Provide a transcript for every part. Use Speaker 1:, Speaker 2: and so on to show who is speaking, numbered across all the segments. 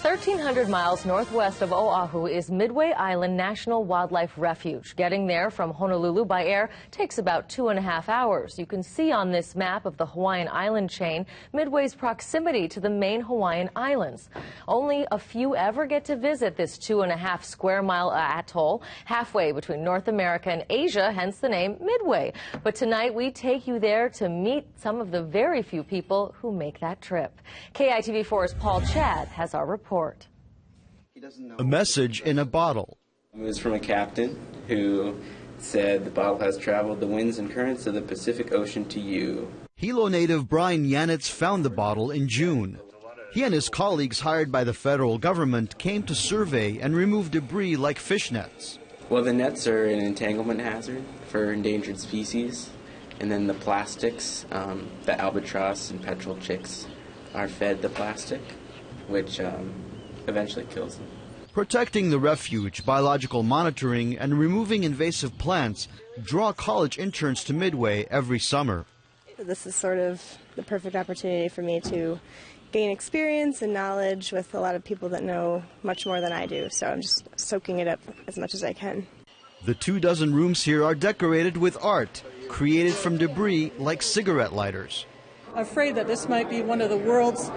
Speaker 1: 1,300 miles northwest of Oahu is Midway Island National Wildlife Refuge. Getting there from Honolulu by air takes about 2.5 hours. You can see on this map of the Hawaiian island chain Midway's proximity to the main Hawaiian islands. Only a few ever get to visit this 2.5 square mile atoll halfway between North America and Asia, hence the name Midway. But tonight we take you there to meet some of the very few people who make that trip. KITV4's Paul Chad has our report.
Speaker 2: A message in a bottle.
Speaker 3: It was from a captain who said, "The bottle has traveled the winds and currents of the Pacific Ocean to you."
Speaker 2: Hilo native Brian Yanitz found the bottle in June. He and his colleagues hired by the federal government came to survey and remove debris like fish nets.
Speaker 3: Well, the nets are an entanglement hazard for endangered species, and then the plastics, the albatross and petrel chicks are fed the plastic, which eventually kills them.
Speaker 2: Protecting the refuge, biological monitoring, and removing invasive plants draw college interns to Midway every summer.
Speaker 4: This is sort of the perfect opportunity for me to gain experience and knowledge with a lot of people that know much more than I do, so I'm just soaking it up as much as I can.
Speaker 2: The 24 rooms here are decorated with art, created from debris like cigarette lighters.
Speaker 5: I'm afraid that this might be one of the world's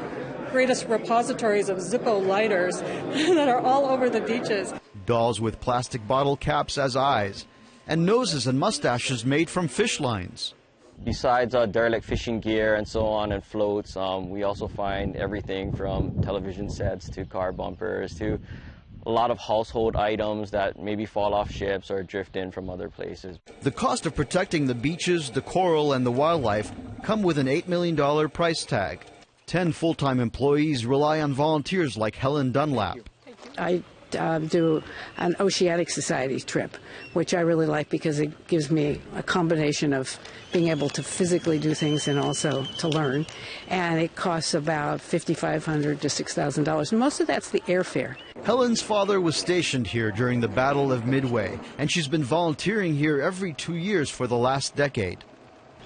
Speaker 5: greatest repositories of Zippo lighters that are all over the beaches.
Speaker 2: Dolls with plastic bottle caps as eyes, and noses and mustaches made from fish lines.
Speaker 6: Besides derelict fishing gear and so on and floats, we also find everything from television sets to car bumpers to a lot of household items that maybe fall off ships or drift in from other places.
Speaker 2: The cost of protecting the beaches, the coral, and the wildlife come with an $8 million price tag. 10 full-time employees rely on volunteers like Helen Dunlap.
Speaker 7: I do an Oceanic Society trip, which I really like because it gives me a combination of being able to physically do things and also to learn. And it costs about $5,500 to $6,000. Most of that's the airfare.
Speaker 2: Helen's father was stationed here during the Battle of Midway, and she's been volunteering here every 2 years for the last decade.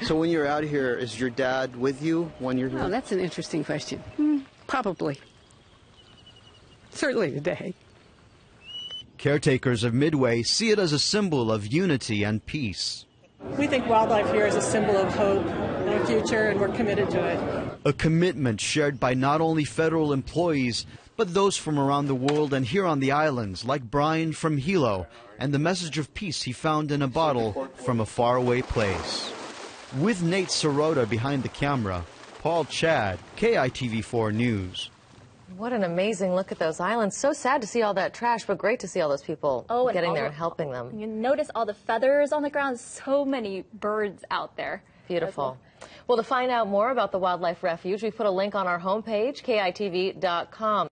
Speaker 2: So when you're out here, is your dad with you when you're here?
Speaker 7: Oh, that's an interesting question. Probably. Certainly today.
Speaker 2: Caretakers of Midway see it as a symbol of unity and peace.
Speaker 5: We think wildlife here is a symbol of hope and a future, and we're committed to it.
Speaker 2: A commitment shared by not only federal employees, but those from around the world and here on the islands, like Brian from Hilo, and the message of peace he found in a bottle from a faraway place. With Nate Sirota behind the camera, Paul Chad, KITV4 News.
Speaker 1: What an amazing look at those islands. So sad to see all that trash, but great to see all those people getting there and helping them.
Speaker 8: You notice all the feathers on the ground. So many birds out there.
Speaker 1: Beautiful. Well, to find out more about the Wildlife Refuge, we put a link on our homepage, KITV.com.